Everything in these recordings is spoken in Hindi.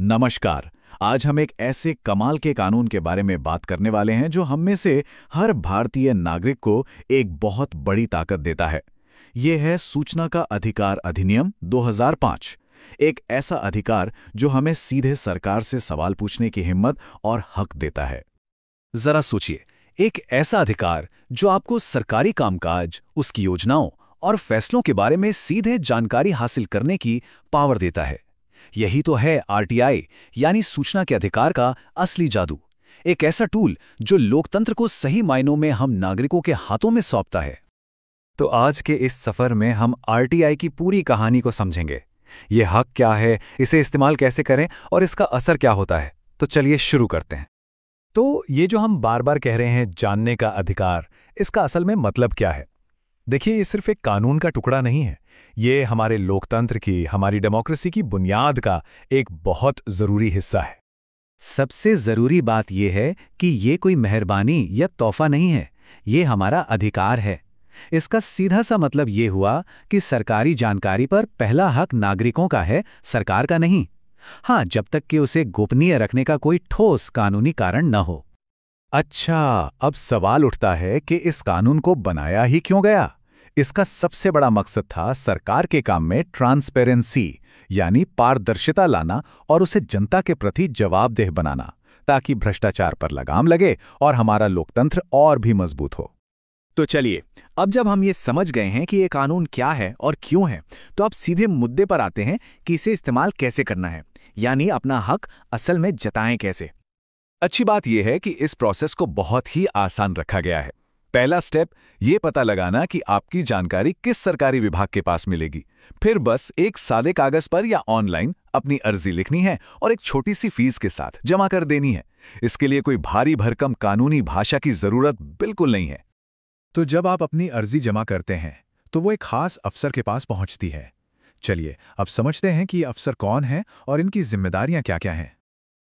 नमस्कार। आज हम एक ऐसे कमाल के कानून के बारे में बात करने वाले हैं जो हम में से हर भारतीय नागरिक को एक बहुत बड़ी ताकत देता है। ये है सूचना का अधिकार अधिनियम 2005। एक ऐसा अधिकार जो हमें सीधे सरकार से सवाल पूछने की हिम्मत और हक देता है। जरा सोचिए, एक ऐसा अधिकार जो आपको सरकारी कामकाज, उसकी योजनाओं और फैसलों के बारे में सीधे जानकारी हासिल करने की पावर देता है। यही तो है आरटीआई, यानी सूचना के अधिकार का असली जादू। एक ऐसा टूल जो लोकतंत्र को सही मायनों में हम नागरिकों के हाथों में सौंपता है। तो आज के इस सफर में हम आरटीआई की पूरी कहानी को समझेंगे। ये हक क्या है, इसे इस्तेमाल कैसे करें और इसका असर क्या होता है। तो चलिए शुरू करते हैं। तो ये जो हम बार बार कह रहे हैं जानने का अधिकार, इसका असल में मतलब क्या है? देखिए, ये सिर्फ एक कानून का टुकड़ा नहीं है। ये हमारे लोकतंत्र की, हमारी डेमोक्रेसी की बुनियाद का एक बहुत जरूरी हिस्सा है। सबसे जरूरी बात यह है कि ये कोई मेहरबानी या तोहफा नहीं है, ये हमारा अधिकार है। इसका सीधा सा मतलब ये हुआ कि सरकारी जानकारी पर पहला हक नागरिकों का है, सरकार का नहीं। हाँ, जब तक कि उसे गोपनीय रखने का कोई ठोस कानूनी कारण न हो। अच्छा, अब सवाल उठता है कि इस कानून को बनाया ही क्यों गया? इसका सबसे बड़ा मकसद था सरकार के काम में ट्रांसपेरेंसी, यानी पारदर्शिता लाना और उसे जनता के प्रति जवाबदेह बनाना, ताकि भ्रष्टाचार पर लगाम लगे और हमारा लोकतंत्र और भी मजबूत हो। तो चलिए, अब जब हम ये समझ गए हैं कि ये कानून क्या है और क्यों है, तो अब सीधे मुद्दे पर आते हैं कि इसे इस्तेमाल कैसे करना है, यानी अपना हक असल में जताएं कैसे। अच्छी बात यह है कि इस प्रोसेस को बहुत ही आसान रखा गया है। पहला स्टेप ये पता लगाना कि आपकी जानकारी किस सरकारी विभाग के पास मिलेगी। फिर बस एक सादे कागज पर या ऑनलाइन अपनी अर्जी लिखनी है और एक छोटी सी फीस के साथ जमा कर देनी है। इसके लिए कोई भारी भरकम कानूनी भाषा की जरूरत बिल्कुल नहीं है। तो जब आप अपनी अर्जी जमा करते हैं तो वो एक खास अफसर के पास पहुंचती है। चलिए अब समझते हैं कि ये अफसर कौन है और इनकी जिम्मेदारियां क्या-क्या हैं।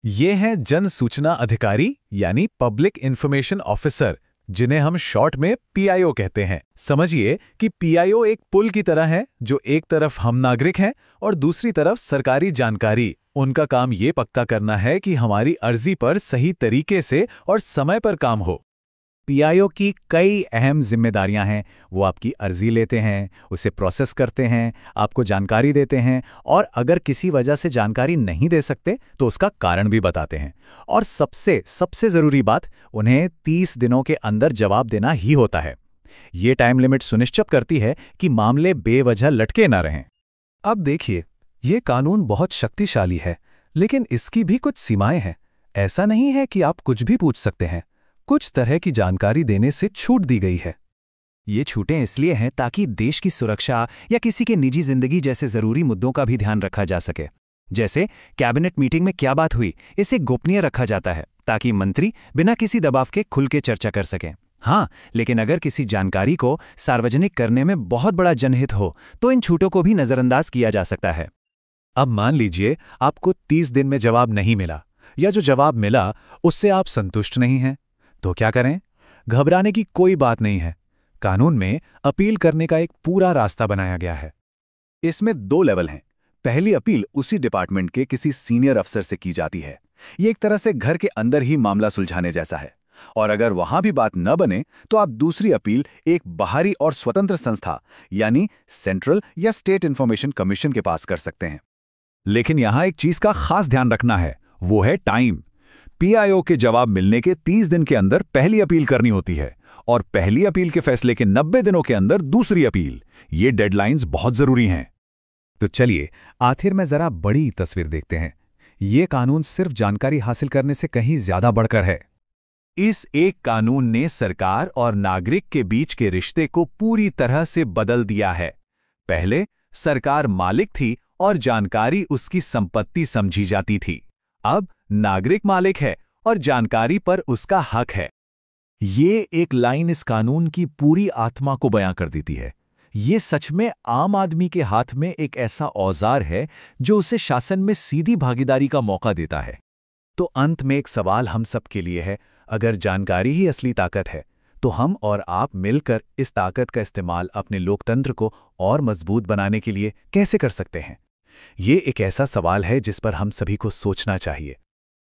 ये हैं जन सूचना अधिकारी, यानी पब्लिक इंफॉर्मेशन ऑफिसर, जिन्हें हम शॉर्ट में पीआईओ कहते हैं। समझिए कि पीआईओ एक पुल की तरह है, जो एक तरफ हम नागरिक हैं और दूसरी तरफ सरकारी जानकारी। उनका काम ये पक्का करना है कि हमारी अर्जी पर सही तरीके से और समय पर काम हो। पीआईओ की कई अहम जिम्मेदारियां हैं। वो आपकी अर्जी लेते हैं, उसे प्रोसेस करते हैं, आपको जानकारी देते हैं और अगर किसी वजह से जानकारी नहीं दे सकते तो उसका कारण भी बताते हैं। और सबसे ज़रूरी बात, उन्हें 30 दिनों के अंदर जवाब देना ही होता है। ये टाइम लिमिट सुनिश्चित करती है कि मामले बेवजह लटके ना रहें। अब देखिए, ये कानून बहुत शक्तिशाली है, लेकिन इसकी भी कुछ सीमाएं हैं। ऐसा नहीं है कि आप कुछ भी पूछ सकते हैं। कुछ तरह की जानकारी देने से छूट दी गई है। ये छूटें इसलिए हैं ताकि देश की सुरक्षा या किसी के निजी जिंदगी जैसे जरूरी मुद्दों का भी ध्यान रखा जा सके। जैसे कैबिनेट मीटिंग में क्या बात हुई, इसे गोपनीय रखा जाता है ताकि मंत्री बिना किसी दबाव के खुल के चर्चा कर सकें। हाँ, लेकिन अगर किसी जानकारी को सार्वजनिक करने में बहुत बड़ा जनहित हो तो इन छूटों को भी नजरअंदाज किया जा सकता है। अब मान लीजिए आपको 30 दिन में जवाब नहीं मिला, या जो जवाब मिला उससे आप संतुष्ट नहीं हैं, तो क्या करें? घबराने की कोई बात नहीं है। कानून में अपील करने का एक पूरा रास्ता बनाया गया है। इसमें 2 लेवल हैं। पहली अपील उसी डिपार्टमेंट के किसी सीनियर अफसर से की जाती है। ये एक तरह से घर के अंदर ही मामला सुलझाने जैसा है। और अगर वहां भी बात न बने तो आप दूसरी अपील एक बाहरी और स्वतंत्र संस्था, यानी सेंट्रल या स्टेट इंफॉर्मेशन कमीशन के पास कर सकते हैं। लेकिन यहां एक चीज का खास ध्यान रखना है, वो है टाइम। पीआईओ के जवाब मिलने के 30 दिन के अंदर पहली अपील करनी होती है और पहली अपील के फैसले के 90 दिनों के अंदर दूसरी अपील। ये डेडलाइंस बहुत जरूरी हैं। तो चलिए आखिर में जरा बड़ी तस्वीर देखते हैं। ये कानून सिर्फ जानकारी हासिल करने से कहीं ज्यादा बढ़कर है। इस एक कानून ने सरकार और नागरिक के बीच के रिश्ते को पूरी तरह से बदल दिया है। पहले सरकार मालिक थी और जानकारी उसकी संपत्ति समझी जाती थी। अब नागरिक मालिक है और जानकारी पर उसका हक है। ये एक लाइन इस कानून की पूरी आत्मा को बयां कर देती है। ये सच में आम आदमी के हाथ में एक ऐसा औजार है जो उसे शासन में सीधी भागीदारी का मौका देता है। तो अंत में एक सवाल हम सब के लिए है, अगर जानकारी ही असली ताकत है तो हम और आप मिलकर इस ताकत का इस्तेमाल अपने लोकतंत्र को और मजबूत बनाने के लिए कैसे कर सकते हैं? ये एक ऐसा सवाल है जिस पर हम सभी को सोचना चाहिए।